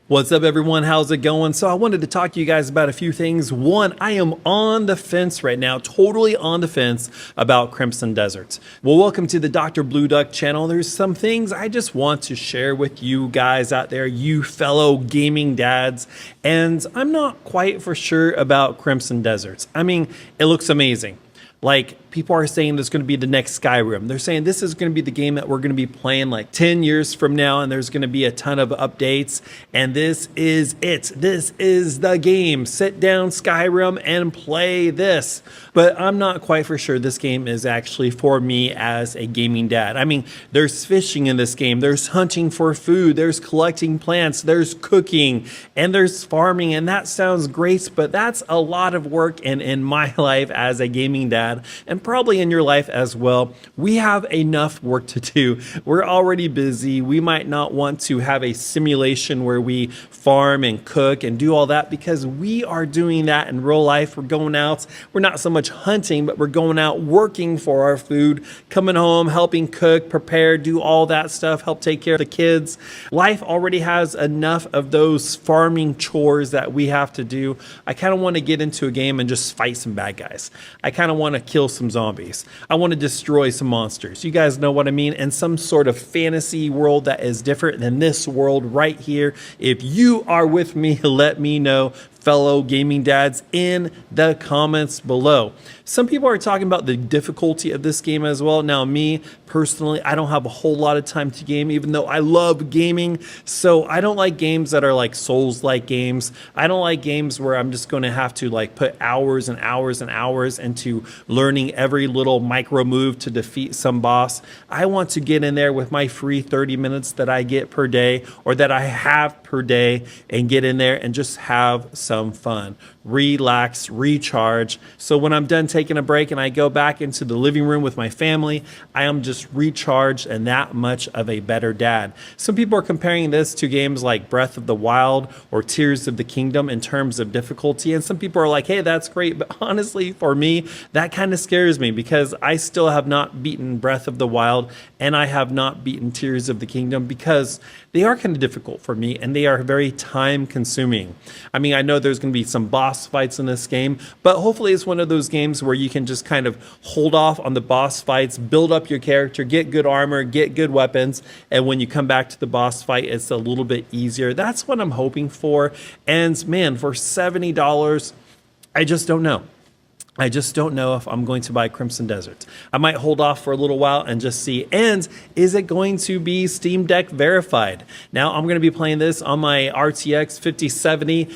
What's up, everyone? How's it going? So I wanted to talk to you guys about a few things. One, I am on the fence right now, totally on the fence about Crimson Desert. Well, welcome to the Dr. Blue Duck channel. There's some things I just want to share with you guys out there, you fellow gaming dads, and I'm not quite for sure about Crimson Desert. I mean, it looks amazing. Like, people are saying this is going to be the next Skyrim. They're saying this is going to be the game that we're going to be playing like 10 years from now, and there's going to be a ton of updates, and this is it. This is the game. Sit down, Skyrim, and play this. But I'm not quite for sure this game is actually for me as a gaming dad. I mean, there's fishing in this game. There's hunting for food. There's collecting plants. There's cooking, and there's farming, and that sounds great, but that's a lot of work, and in my life as a gaming dad, and probably in your life as well, we have enough work to do. We're already busy. We might not want to have a simulation where we farm and cook and do all that, because we are doing that in real life. We're going out. We're not so much hunting, but we're going out working for our food, coming home, helping cook, prepare, do all that stuff, help take care of the kids. Life already has enough of those farming chores that we have to do. I kind of want to get into a game and just fight some bad guys. I kind of want to kill some zombies. I want to destroy some monsters. You guys know what I mean? And some sort of fantasy world that is different than this world right here. If you are with me, let me know, fellow gaming dads, in the comments below. Some people are talking about the difficulty of this game as well. Now, me personally, I don't have a whole lot of time to game, even though I love gaming. So I don't like games that are like Souls-like games. I don't like games where I'm just going to have to like put hours and hours and hours into learning every little micro move to defeat some boss. I want to get in there with my free 30 minutes that I get per day, or that I have per day, and get in there and just have some fun, relax, recharge. So when I'm done taking a break and I go back into the living room with my family, I am just recharged and that much of a better dad. Some people are comparing this to games like Breath of the Wild or Tears of the Kingdom in terms of difficulty, and some people are like, hey, that's great, but honestly, for me, that kind of scares me, because I still have not beaten Breath of the Wild and I have not beaten Tears of the Kingdom, because they are kind of difficult for me and they are very time consuming. I mean, I know there's going to be some boss fights in this game, but hopefully it's one of those games where you can just kind of hold off on the boss fights, build up your character, get good armor, get good weapons, and when you come back to the boss fight, it's a little bit easier. That's what I'm hoping for. And man, for $70, I just don't know. I just don't know if I'm going to buy Crimson Desert. I might hold off for a little while and just see. And is it going to be Steam Deck verified? Now, I'm going to be playing this on my RTX 5070,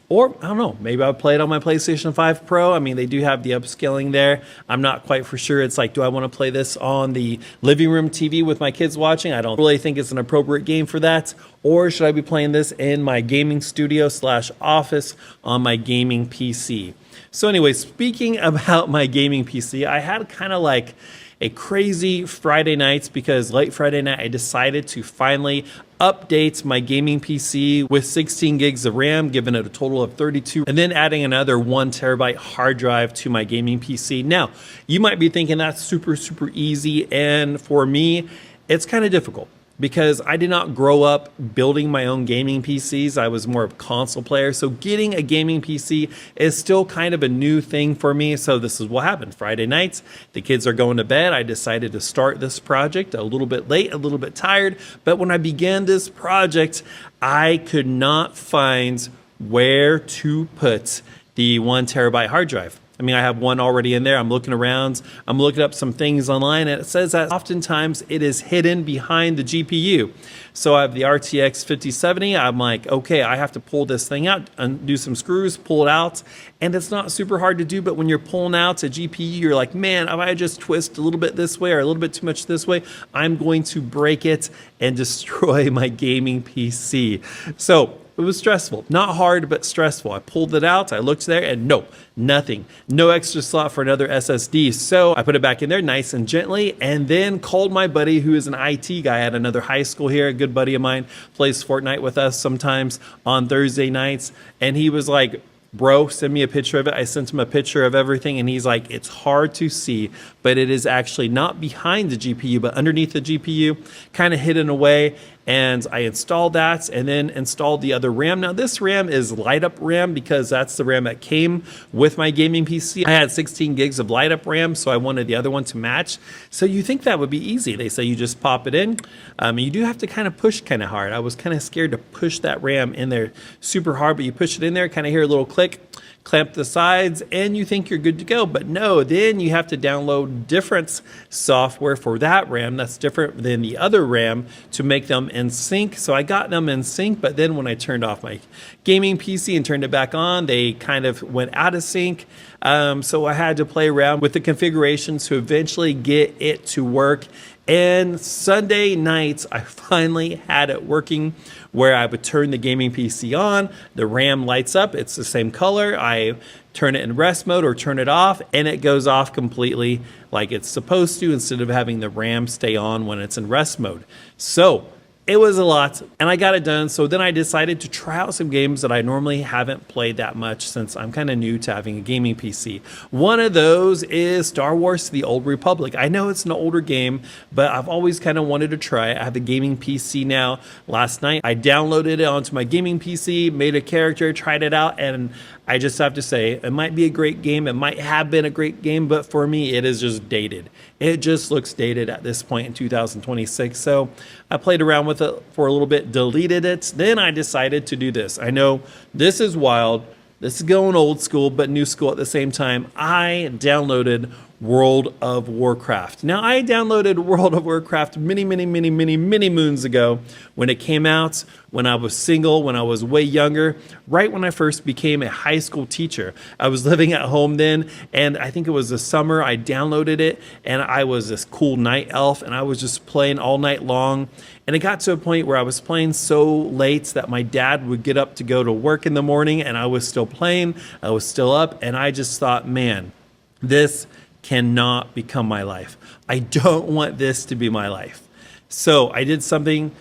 or I don't know, maybe I'll play it on my PlayStation 5 Pro. I mean, they do have the upscaling there. I'm not quite for sure. It's like, do I want to play this on the living room TV with my kids watching? I don't really think it's an appropriate game for that. Or should I be playing this in my gaming studio / office on my gaming PC? So anyway, speaking about my gaming PC, I had kind of like a crazy Friday night, because late Friday night I decided to finally update my gaming PC with 16 gigs of RAM, giving it a total of 32, and then adding another 1 terabyte hard drive to my gaming PC. Now, you might be thinking that's super easy, and for me, it's kind of difficult, because I did not grow up building my own gaming PCs. I was more of a console player. So getting a gaming PC is still kind of a new thing for me. So this is what happened. Friday nights, the kids are going to bed. I decided to start this project a little bit late, a little bit tired. But when I began this project, I could not find where to put the 1 terabyte hard drive. I mean, I have one already in there. I'm looking around. I'm looking up some things online, and it says that oftentimes it is hidden behind the GPU. So I have the RTX 5070. I'm like, okay, I have to pull this thing out, undo some screws, pull it out. And it's not super hard to do, but when you're pulling out a GPU, you're like, man, if I just twist a little bit this way or a little bit too much this way, I'm going to break it and destroy my gaming PC. So it was stressful. Not hard, but stressful. I pulled it out, I looked there, and no, nothing. No extra slot for another SSD. So I put it back in there nice and gently, and then called my buddy who is an IT guy at another high school here. A good buddy of mine plays Fortnite with us sometimes on Thursday nights. And he was like, bro, send me a picture of it. I sent him a picture of everything, and he's like, it's hard to see, but it is actually not behind the GPU, but underneath the GPU, kind of hidden away. and I installed that and then installed the other RAM. Now this RAM is light up RAM because that's the RAM that came with my gaming PC. I had 16 gigs of light up RAM, so I wanted the other one to match. So you think that would be easy. They say you just pop it in. You do have to kind of push kind of hard. I was kind of scared to push that RAM in there super hard, but you push it in there, kind of hear a little click, clamp the sides, and you think you're good to go. But no, then you have to download different software for that RAM that's different than the other RAM to make them in sync. So I got them in sync, but then when I turned off my gaming PC and turned it back on, they kind of went out of sync. So I had to play around with the configurations to eventually get it to work. And Sunday nights, I finally had it working where I would turn the gaming PC on, the RAM lights up, it's the same color, I turn it in rest mode or turn it off, and it goes off completely like it's supposed to instead of having the RAM stay on when it's in rest mode. So it was a lot, and I got it done. So then I decided to try out some games that I normally haven't played that much since I'm kind of new to having a gaming PC. One of those is Star Wars: The Old Republic. I know it's an older game, but I've always kind of wanted to try it. I have a gaming PC now. Last night, I downloaded it onto my gaming PC, made a character, tried it out, and I just have to say, it might be a great game. It might have been a great game, but for me, it is just dated. It just looks dated at this point in 2026. So I played around with it for a little bit, deleted it. Then I decided to do this. I know this is wild. This is going old school, but new school at the same time. I downloaded World of Warcraft. Now, I downloaded World of Warcraft many moons ago when it came out, when I was single, when I was way younger, right when I first became a high school teacher. I was living at home then, and I think it was the summer I downloaded it, and I was this cool night elf, and I was just playing all night long. And it got to a point where I was playing so late that my dad would get up to go to work in the morning, and I was still playing, I was still up, and I just thought, man, this cannot become my life. I don't want this to be my life. So I did something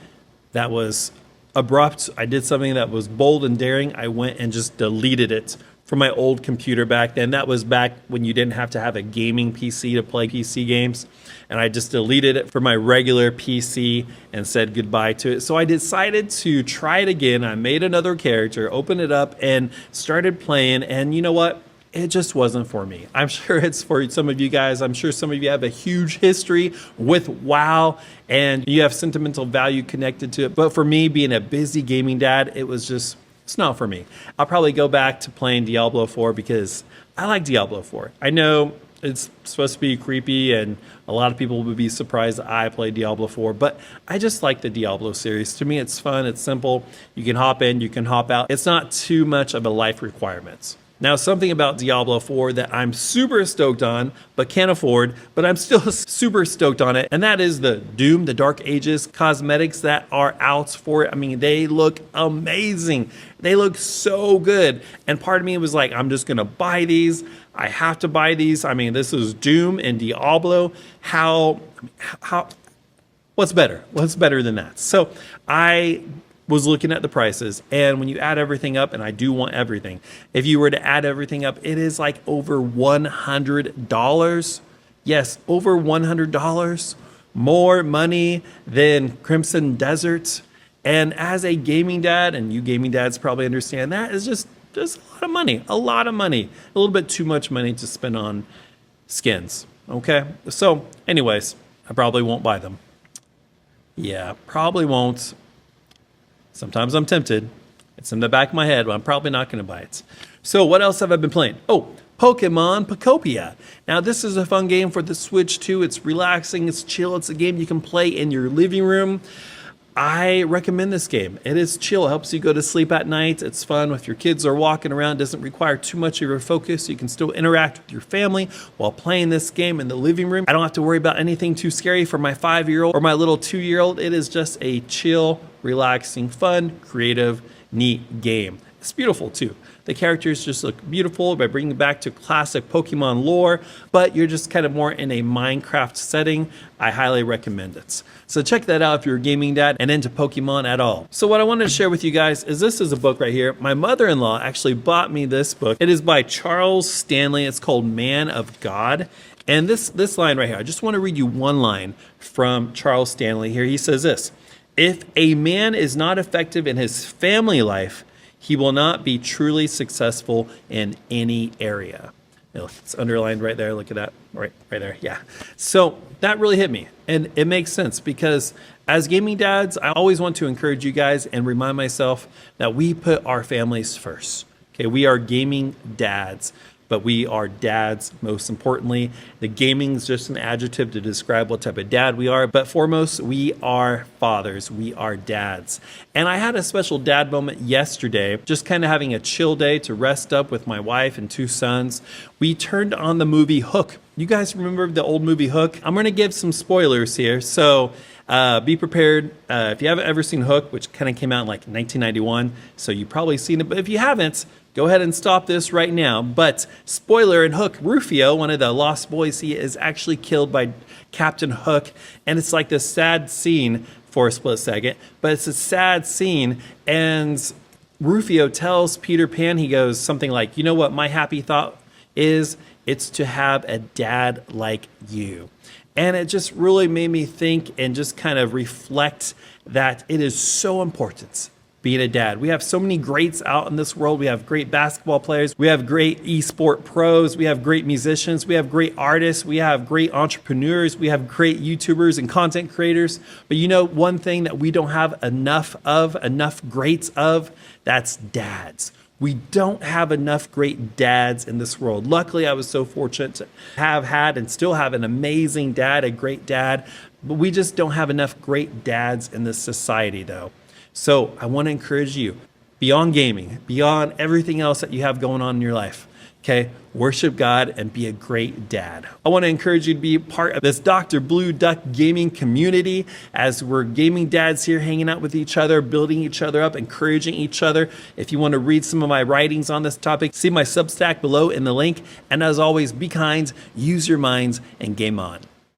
that was abrupt. I did something that was bold and daring. I went and just deleted it from my old computer back then. That was back when you didn't have to have a gaming PC to play PC games. And I just deleted it from my regular PC and said goodbye to it. So I decided to try it again. I made another character, opened it up, and started playing. And you know what? It just wasn't for me. I'm sure it's for some of you guys. I'm sure some of you have a huge history with WoW and you have sentimental value connected to it. But for me, being a busy gaming dad, it's not for me. I'll probably go back to playing Diablo 4 because I like Diablo 4. I know it's supposed to be creepy and a lot of people would be surprised that I play Diablo 4, but I just like the Diablo series. To me, it's fun, it's simple. You can hop in, you can hop out. It's not too much of a life requirement. Now, something about Diablo 4 that I'm super stoked on, but can't afford, but I'm still super stoked on it, and that is the Doom, the Dark Ages cosmetics that are out for it. I mean, they look amazing. They look so good. And part of me was like, I'm just going to buy these. I have to buy these. I mean, this is Doom and Diablo. What's better? What's better than that? So I was looking at the prices, and when you add everything up, and I do want everything, if you were to add everything up, it is like over $100. Yes, over $100. More money than Crimson Desert. And as a gaming dad, and you gaming dads probably understand, that is just a lot of money. A lot of money. A little bit too much money to spend on skins. Okay? So, anyways, I probably won't buy them. Yeah, probably won't. Sometimes I'm tempted. It's in the back of my head, but I'm probably not going to buy it. So what else have I been playing? Oh, Pokemon Popia. Now this is a fun game for the Switch too. It's relaxing, it's chill. It's a game you can play in your living room. I recommend this game. It is chill. It helps you go to sleep at night. It's fun if your kids are walking around. It doesn't require too much of your focus. You can still interact with your family while playing this game in the living room. I don't have to worry about anything too scary for my 5-year-old or my little 2-year-old. It is just a chill, relaxing, fun, creative, neat game. It's beautiful too. The characters just look beautiful by bringing back to classic Pokemon lore, but you're just kind of more in a Minecraft setting. I highly recommend it. So check that out if you're a gaming dad and into Pokemon at all. So what I wanted to share with you guys is this is a book right here. My mother-in-law actually bought me this book. It is by Charles Stanley. It's called Man of God. And this line right here, I just want to read you one line from Charles Stanley here. He says this: If a man is not effective in his family life, he will not be truly successful in any area. It's underlined right there. Look at that. Right there. Yeah. So that really hit me. And it makes sense because as gaming dads, I always want to encourage you guys and remind myself that we put our families first. Okay. We are gaming dads, but we are dads most importantly. The gaming is just an adjective to describe what type of dad we are, but foremost, we are fathers, we are dads. And I had a special dad moment yesterday, just kind of having a chill day to rest up with my wife and 2 sons. We turned on the movie Hook. You guys remember the old movie Hook? I'm gonna give some spoilers here, so be prepared. If you haven't ever seen Hook, which kind of came out in like 1991, so you've probably seen it, but if you haven't, go ahead and stop this right now. But spoiler in Hook, Rufio, one of the lost boys, he is actually killed by Captain Hook. And it's like this sad scene for a split second, but it's a sad scene. And Rufio tells Peter Pan, he goes something like, you know what my happy thought is? It's to have a dad like you. And it just really made me think and just kind of reflect that it is so important being a dad. We have so many greats out in this world. We have great basketball players. We have great esport pros. We have great musicians. We have great artists. We have great entrepreneurs. We have great YouTubers and content creators. But you know, one thing that we don't have enough greats of, that's dads. We don't have enough great dads in this world. Luckily, I was so fortunate to have had and still have an amazing dad, a great dad, but we just don't have enough great dads in this society though. So I want to encourage you, beyond gaming, beyond everything else that you have going on in your life, okay, worship God and be a great dad. I want to encourage you to be part of this Dr. Blue Duck gaming community as we're gaming dads here hanging out with each other, building each other up, encouraging each other. If you want to read some of my writings on this topic, see my Substack below in the link. And as always, be kind, use your minds, and game on.